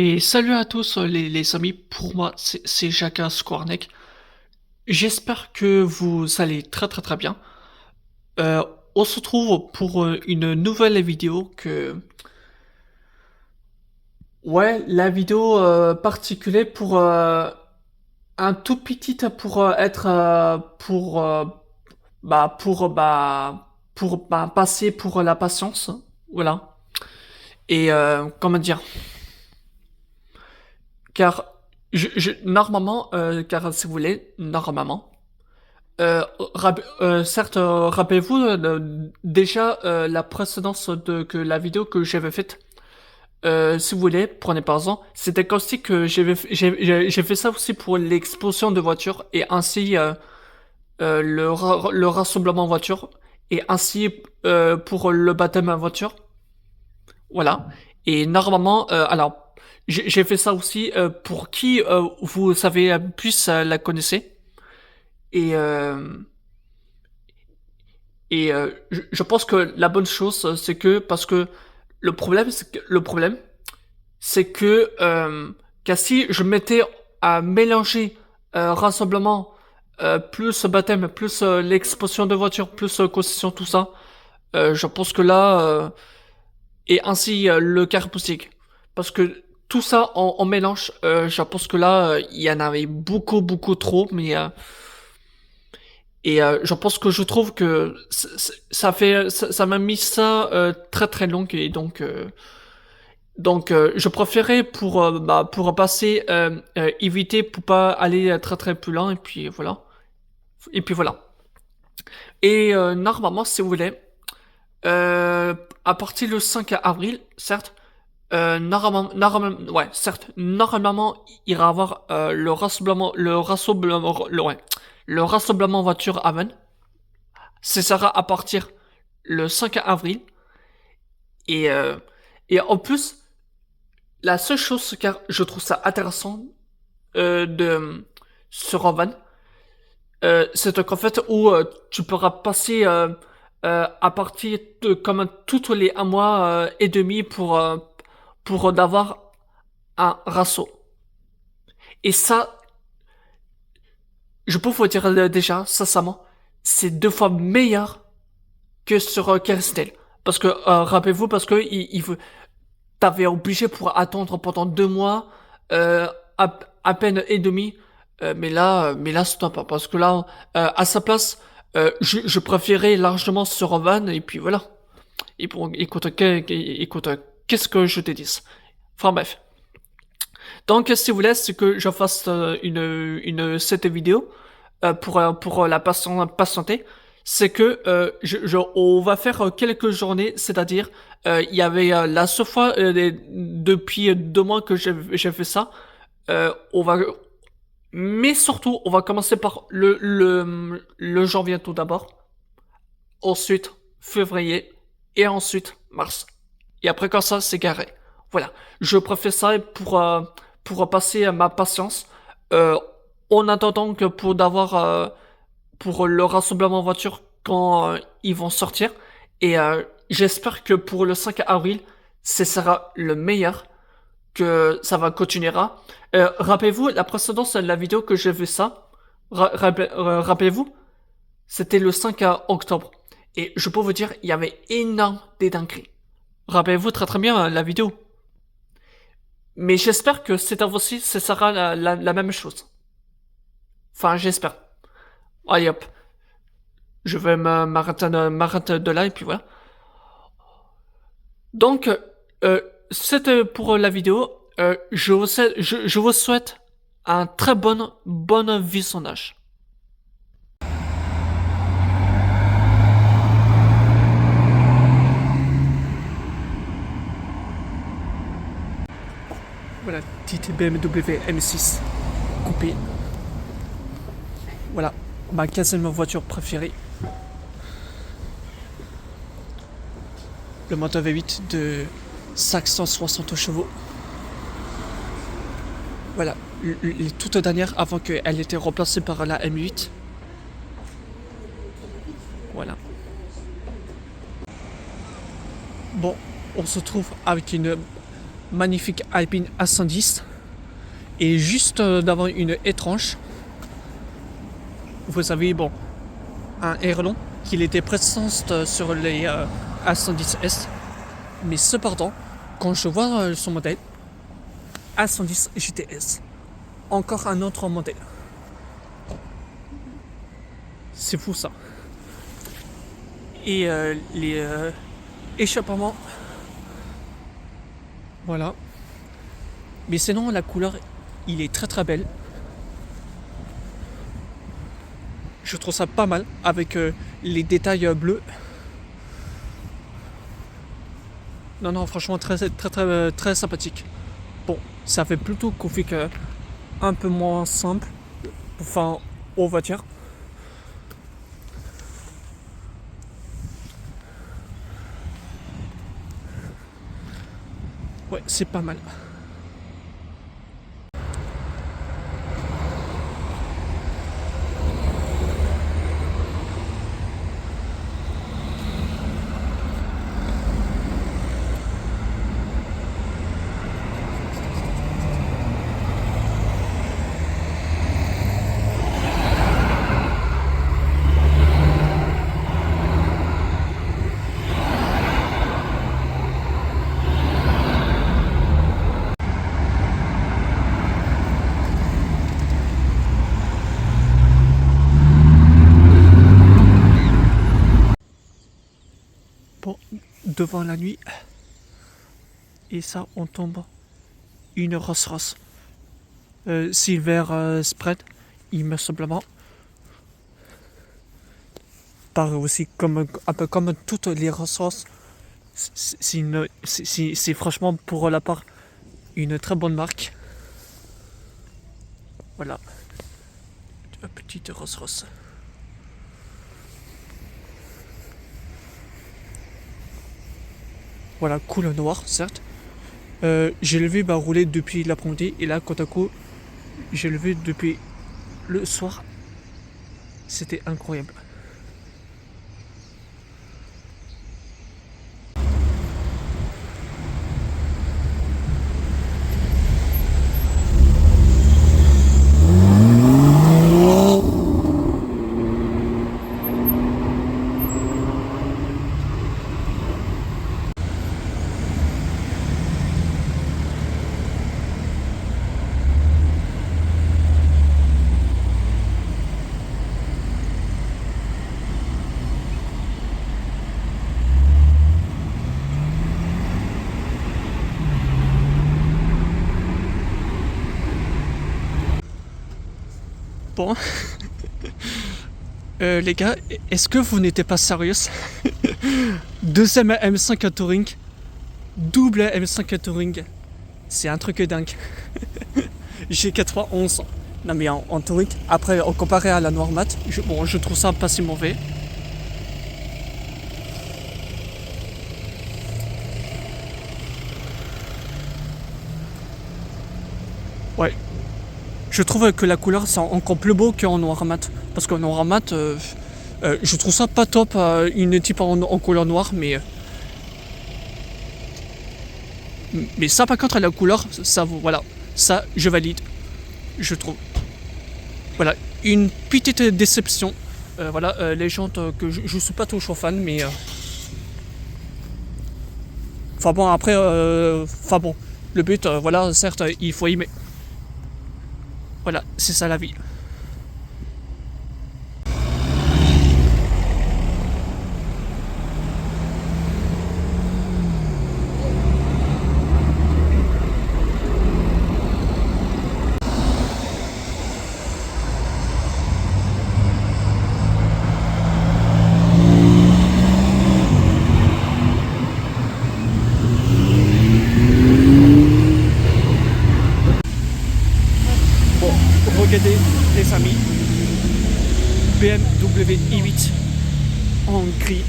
Et salut à tous les amis, pour moi c'est Jaka Squarneck. J'espère que vous allez très bien. Euh, on se retrouve pour une nouvelle vidéo Ouais, la vidéo particulière pour un tout petit pour être pour passer pour la patience. Voilà. Et comment dire? Car normalement, car si vous voulez, normalement, certes, rappelez-vous déjà la précédence que la vidéo que j'avais faite. Si vous voulez, prenez par exemple, c'était aussi que j'ai fait ça aussi pour l'explosion de voiture et ainsi le rassemblement en voiture et ainsi pour le baptême en voiture. Voilà. Et normalement, alors, j'ai fait ça aussi pour qui vous savez plus la connaissez. Et, je pense que la bonne chose, c'est que, parce que le problème, c'est que, si je mettais à mélanger rassemblement, plus baptême, plus l'exposition de voiture, plus concession, tout ça, je pense que là, et ainsi le carpousing. Parce que tout ça en mélange, je pense que là, il y en avait beaucoup trop, mais je pense que je trouve que ça m'a mis ça très long et donc je préférais pour passer éviter pour pas aller très plus loin et puis voilà. Et normalement si vous voulez à partir du 5 avril, certes, ouais, certes, normalement, il va y avoir le rassemblement voiture à Vennes. Ce sera à partir le 5 avril. Et, euh, et en plus, la seule chose, car je trouve ça intéressant de sur Van, c'est qu'en fait où tu pourras passer à partir de comme tous les un mois et demi pour d'avoir un rasso. Et ça, je peux vous dire déjà, sincèrement, c'est 2 fois meilleur que sur Kerstel. Parce que, rappelez-vous, parce que t'avais obligé pour attendre pendant 2 mois, à peine et demi. Mais là, stop, parce que là, à sa place, je préférais largement sur Van, et puis voilà. Et bon, écoute, qu'est-ce que je te dis? Enfin bref. Donc, si vous voulez, c'est que je fasse cette vidéo pour la patienter, c'est que on va faire quelques journées, c'est-à-dire il y avait la seule fois depuis 2 mois que j'ai fait ça. On va, mais surtout, on va commencer par le janvier tout d'abord, ensuite février et ensuite mars. Et après quand ça, c'est carré. Voilà. Je préfère ça pour passer ma patience. Euh, en attendant que pour le rassemblement voiture quand ils vont sortir. Et j'espère que pour le 5 avril, ce sera le meilleur, que ça va continuera. Rappelez-vous, la précédente de la vidéo que j'ai vu ça, rappelez-vous, c'était le 5 octobre. Et je peux vous dire, il y avait énorme des dingueries. Rappelez-vous très bien la vidéo. Mais j'espère que cette fois-ci, ce sera la même chose. Enfin, j'espère. Allez hop, je vais m'arrêter de là et puis voilà. Donc, c'était pour la vidéo. Je vous souhaite un très bon visionnage. Voilà, petite BMW M6 coupée. Voilà, ma 15e voiture préférée. Le moteur V8 de 560 chevaux. Voilà, les toutes dernières avant qu'elle était remplacée par la M8. Voilà. Bon, on se trouve avec une magnifique Alpine A110 et juste devant une étrange, vous savez, bon, un aileron qui était présent sur les A110S, mais cependant, quand je vois son modèle A110 GTS, encore un autre modèle. C'est fou ça. Et les échappements, voilà. Mais sinon la couleur, il est très très belle. Je trouve ça pas mal avec les détails bleus. Non non, franchement très très très très sympathique. Bon, ça fait plutôt config un peu moins simple, enfin aux voitures. Ouais, c'est pas mal. Bon, devant la nuit, et ça on tombe une Rolls-Royce Silver Spread, il me semble. Pareil aussi, comme, un peu comme toutes les Rolls-Royce, c'est franchement pour la part une très bonne marque. Voilà, une petite Rolls-Royce. Voilà, couleur noire, certes. J'ai levé rouler depuis l'après-midi et là, côte à coup, j'ai levé depuis le soir. C'était incroyable. Bon, les gars, est-ce que vous n'étiez pas sérieux? Deuxième M5 Touring, double M5 Touring, c'est un truc dingue. J'ai 91. Non mais en Touring, après comparé à la noire mat, je trouve ça pas si mauvais. Ouais. Je trouve que la couleur c'est encore plus beau qu'en noir mat. Parce qu'en noir mat, je trouve ça pas top, une type en couleur noire, mais ça par contre la couleur, ça voilà, ça je valide, je trouve. Voilà, une petite déception. Voilà, les jantes que je suis pas toujours fan, mais enfin bon après, enfin bon, le but, voilà, certes il faut aimer. Voilà, c'est ça la vie. Bon, regardez les amis, BMW i8 en gris,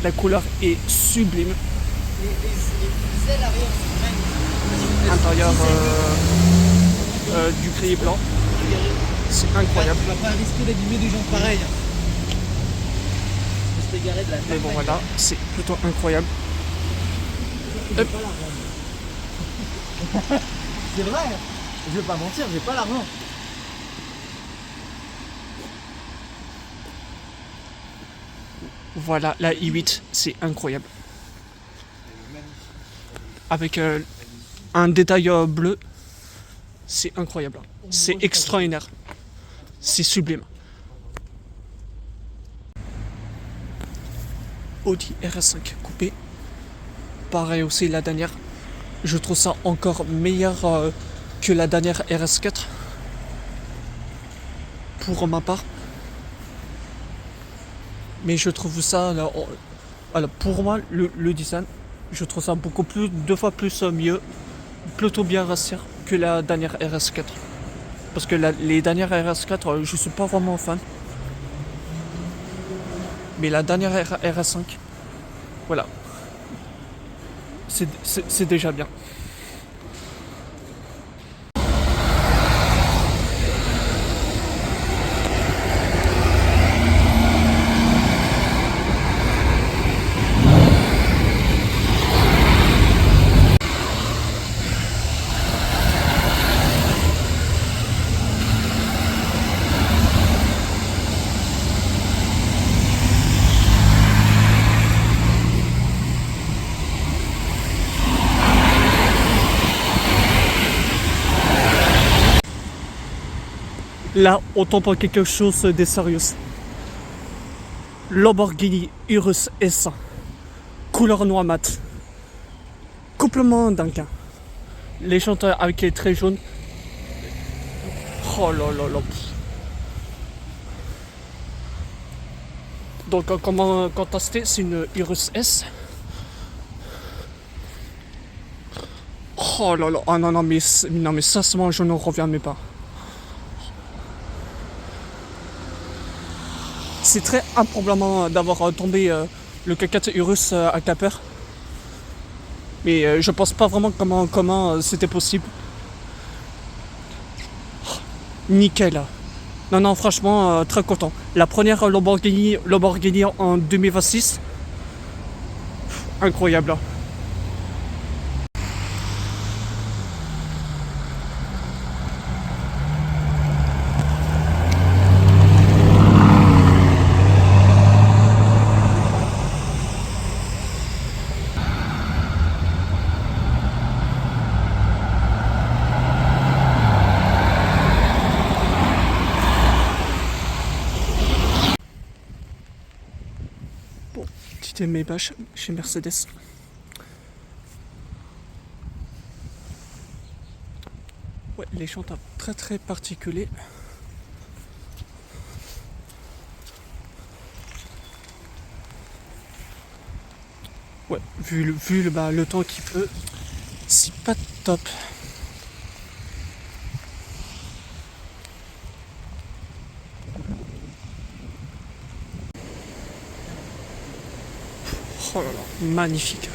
la couleur est sublime. Les ailes arrière sont magnifiques. Intérieur du gris et blanc, c'est incroyable. Tu vas pas risquer d'abîmer des gens pareils. Mais bon voilà, c'est plutôt incroyable. Hop. C'est vrai. Je vais pas mentir, j'ai pas l'argent. Voilà, la i8, c'est incroyable. Avec un détail bleu, c'est incroyable. C'est extraordinaire. C'est sublime. Audi RS5 coupé. Pareil aussi la dernière. Je trouve ça encore meilleur que la dernière RS4. Pour ma part. Mais je trouve ça, alors pour moi, le design, je trouve ça beaucoup plus, 2 fois plus mieux, plutôt bien rassir que la dernière RS4. Parce que les dernières RS4, je suis pas vraiment fan. Mais la dernière RS5, voilà, c'est déjà bien. Là, on tombe pour quelque chose de sérieux. Lamborghini Urus S, couleur noir mat, couplement d'un. Les chanteurs avec les traits jaunes. Oh là là là. Donc comment contraster, c'est une Urus S. Oh là là, ah non non mais sincèrement je ne reviens même pas. C'est très improbable d'avoir tombé le K4 Urus à Clapper. Mais je pense pas vraiment comment c'était possible. Nickel. Non, non, franchement, très content. La première Lamborghini en 2026. Incroyable. Bon, petite Maybach chez Mercedes. Ouais, les chanteurs très très particuliers. Ouais, vu le temps qu'il pleut, c'est pas top. Oh là là, magnifique.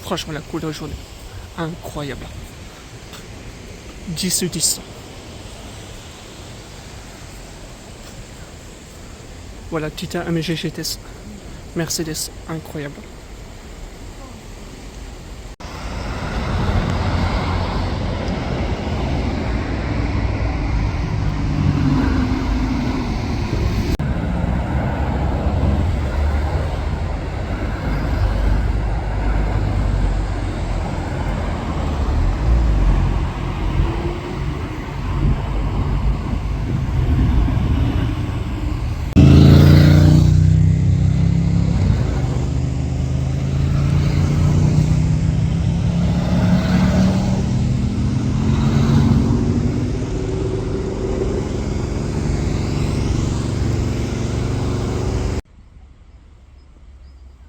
Franchement, la couleur jaune, incroyable. 10 sur 10. Voilà, Titan AMG GTS. Mercedes, incroyable.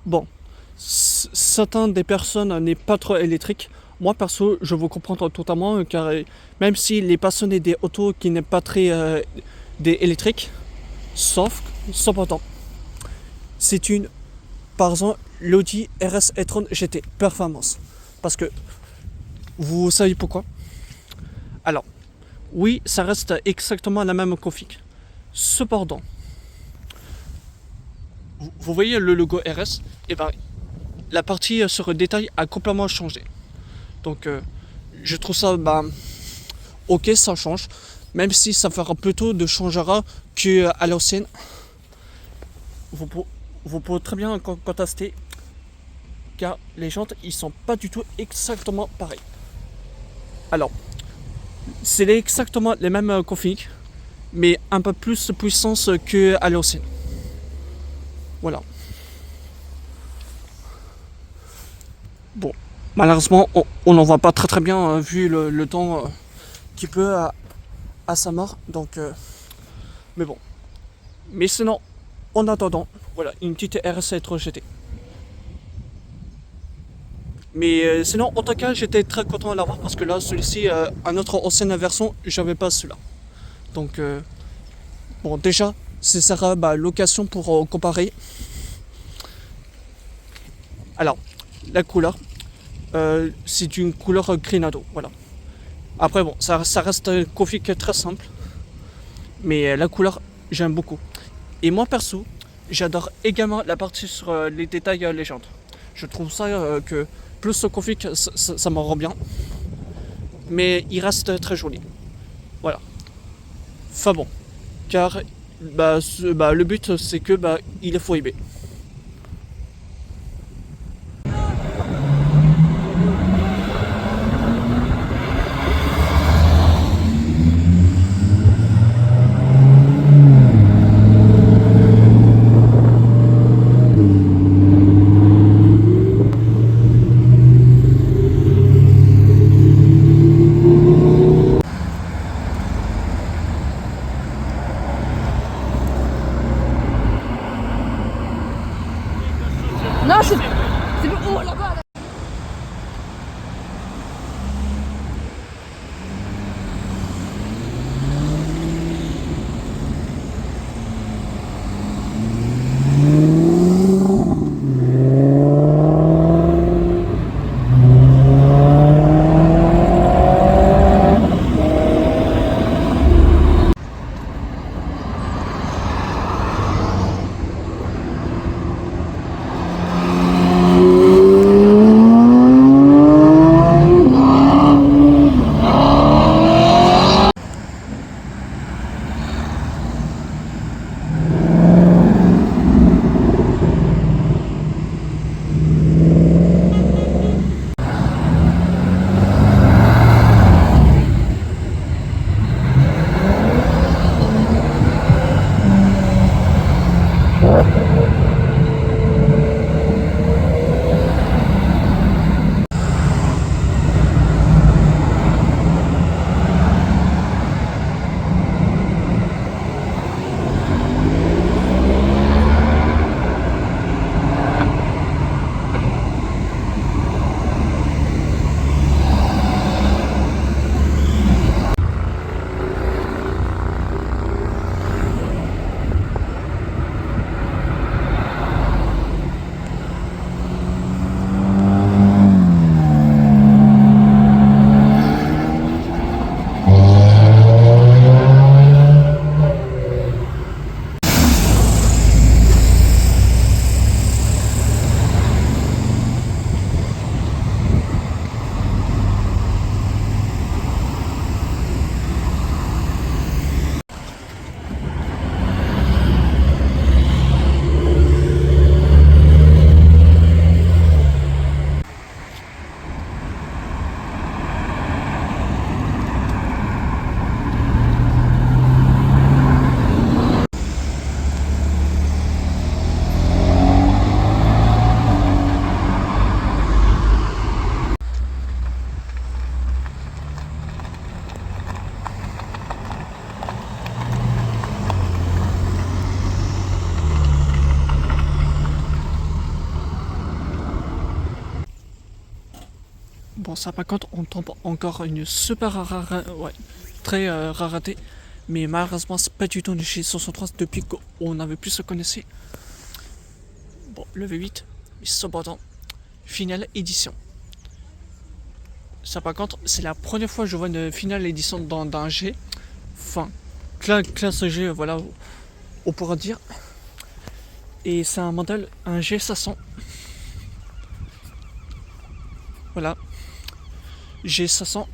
Bon, certains des personnes n'est pas trop électrique. Moi perso, je vous comprends totalement car même si les passionnés des autos qui n'est pas très des électriques, sauf cependant, c'est une, par exemple, l'Audi RS e-tron GT Performance. Parce que vous savez pourquoi? Alors, oui, ça reste exactement la même config. Cependant, vous voyez le logo RS, et ben, la partie sur le détail a complètement changé. Donc, je trouve ça, ok, ça change, même si ça fera plutôt de changera qu'à l'ancienne. Vous pouvez très bien contester, car les jantes, ils sont pas du tout exactement pareils. Alors, c'est exactement les mêmes configs, mais un peu plus de puissance qu'à l'ancienne. Voilà. Bon, malheureusement, on n'en voit pas très bien vu le temps qui peut à sa mort. Donc, mais bon. Mais sinon, en attendant, voilà, une petite RS à être rejetée. Mais sinon, en tout cas, j'étais très content de l'avoir parce que là, celui-ci, un autre ancienne version, j'avais pas celui-là. Donc, bon, déjà, ce sera l'occasion pour comparer. Alors, la couleur, c'est une couleur Grenado, voilà. Après, bon, ça reste un config très simple, mais la couleur, j'aime beaucoup. Et moi, perso, j'adore également la partie sur les détails légendes. Je trouve ça que plus ce config, ça m'en rend bien, mais il reste très joli. Voilà. Enfin bon, car le but, c'est que il est FOIB. Non, c'est. Oh là-bas là. Bon, ça par contre, on tombe encore une super ouais, très rareté. Mais malheureusement, c'est pas du tout une G63 depuis qu'on n'avait plus se connaître. Bon, le V8, mais cependant, finale édition. Ça par contre, c'est la première fois que je vois une finale édition dans un G. Enfin, classe G, voilà, on pourra dire. Et c'est un modèle, un G500. Voilà. G500.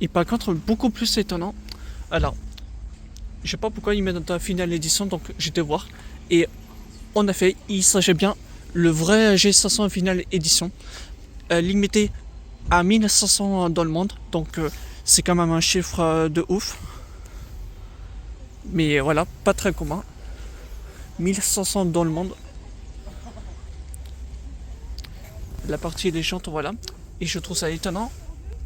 Et par contre, beaucoup plus étonnant. Alors, je sais pas pourquoi ils mettent dans la finale édition, donc j'étais voir. Et en effet, il s'agit bien le vrai G500 finale édition. Limité à 1500 dans le monde. Donc c'est quand même un chiffre de ouf. Mais voilà, pas très commun. 1500 dans le monde. La partie des jantes, voilà. Et je trouve ça étonnant.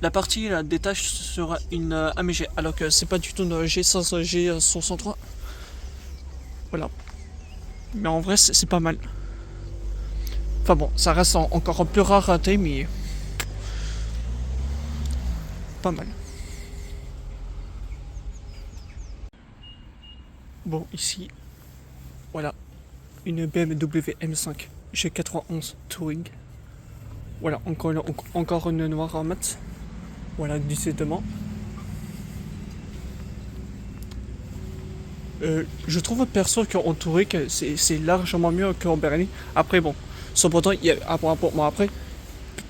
La partie la détache sur une AMG, alors que c'est pas du tout une G500, G63. Voilà. Mais en vrai, c'est pas mal. Enfin bon, ça reste encore plus rareté, mais pas mal. Bon, ici, voilà, une BMW M5 G91 Touring. Voilà, encore une noire en mat. Voilà, 17 je trouve perso qu'en Touring, c'est largement mieux qu'en Berlin. Après, bon, cependant, après,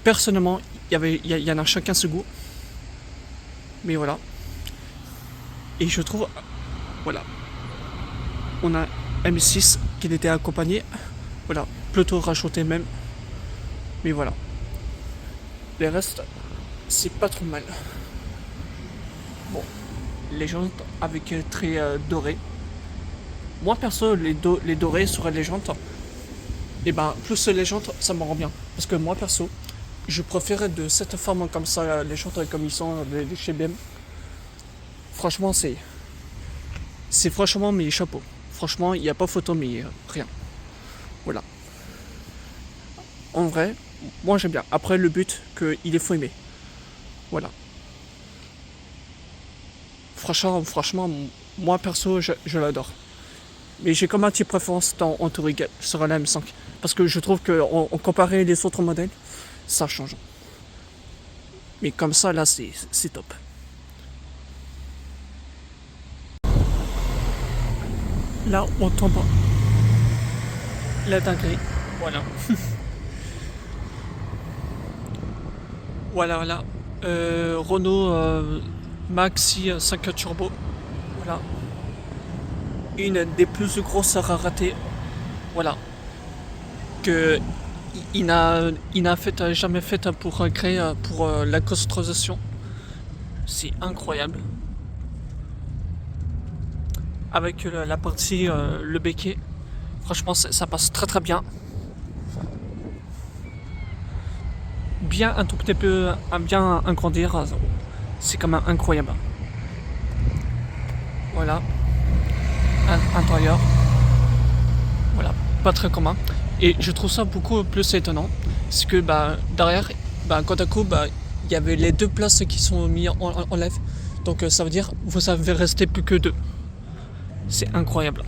personnellement, il y en a chacun ce goût. Mais voilà. Et je trouve, voilà, on a M6 qui était accompagné. Voilà, plutôt racheté même. Mais voilà. Les restes, c'est pas trop mal. Bon, les jantes avec traits dorés. Moi perso, les dorés sur les jantes, et ben plus les jantes, ça me rend bien. Parce que moi perso, je préférais de cette forme comme ça, les jantes comme ils sont les chez BM. Franchement, c'est franchement mes chapeaux. Franchement, il n'y a pas photo, mais rien. Voilà. En vrai, moi j'aime bien. Après, le but, qu'il faut aimer. Voilà. Franchement, moi perso, je l'adore. Mais j'ai comme un petit préférence en Touring sur la M5. Parce que je trouve qu'en comparé les autres modèles, ça change. Mais comme ça, là, c'est top. Là, on tombe la dinguerie. Voilà. Voilà. Renault Maxi 5 Turbo. Voilà. Une des plus grosses raretés. Voilà. Que il n'a jamais fait pour créer pour la customisation. C'est incroyable. Avec la partie le béquet, franchement ça passe très bien. Bien un tout petit peu, bien agrandir, c'est quand même incroyable. Voilà. Intérieur. Voilà, pas très commun. Et je trouve ça beaucoup plus étonnant. C'est que derrière, côte à côte, il y avait les deux places qui sont mises en live. Donc ça veut dire vous avez resté plus que deux. C'est incroyable.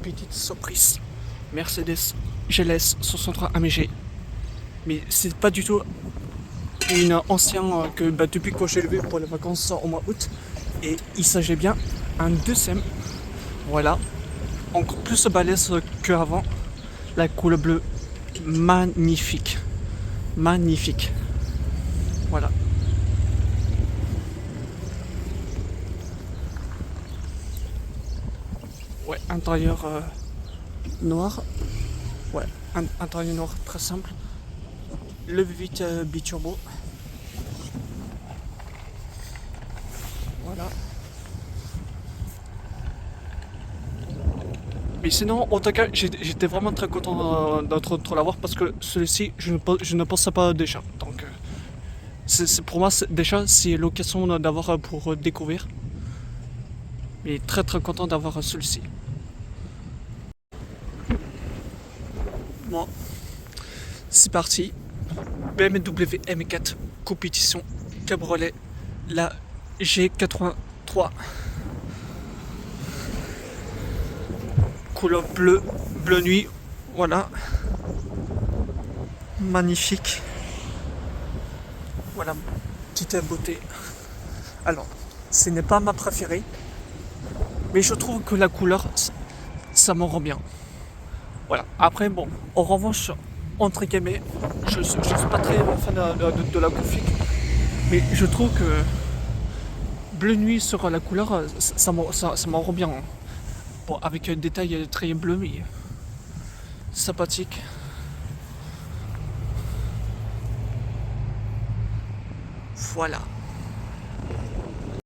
petite surprise. Mercedes GLS 63 AMG. Mais c'est pas du tout une ancienne que depuis que j'ai levé pour les vacances au mois août. Et il s'agit bien un deuxième. Voilà. Encore plus balèze qu'avant. La couleur bleue. Magnifique. Magnifique. Voilà. Ouais, intérieur noir. Ouais, intérieur noir très simple. Le V8 biturbo. Voilà. Mais sinon, en tout cas, j'étais vraiment très content de l'avoir parce que celui-ci, je ne pensais pas déjà. Donc, pour moi, déjà, c'est l'occasion d'avoir pour découvrir. Mais très très content d'avoir celui-ci. Bon, c'est parti. BMW M4 compétition cabriolet, la G83. Couleur bleu nuit, voilà. Magnifique. Voilà, petite beauté. Alors, ce n'est pas ma préférée, mais je trouve que la couleur, ça m'en rend bien. Voilà. Après, bon, en revanche, entre guillemets, je suis pas très fan de la config, mais je trouve que bleu nuit sur la couleur, ça m'en rend bien. Bon, avec un détail très bleu, mais sympathique. Voilà.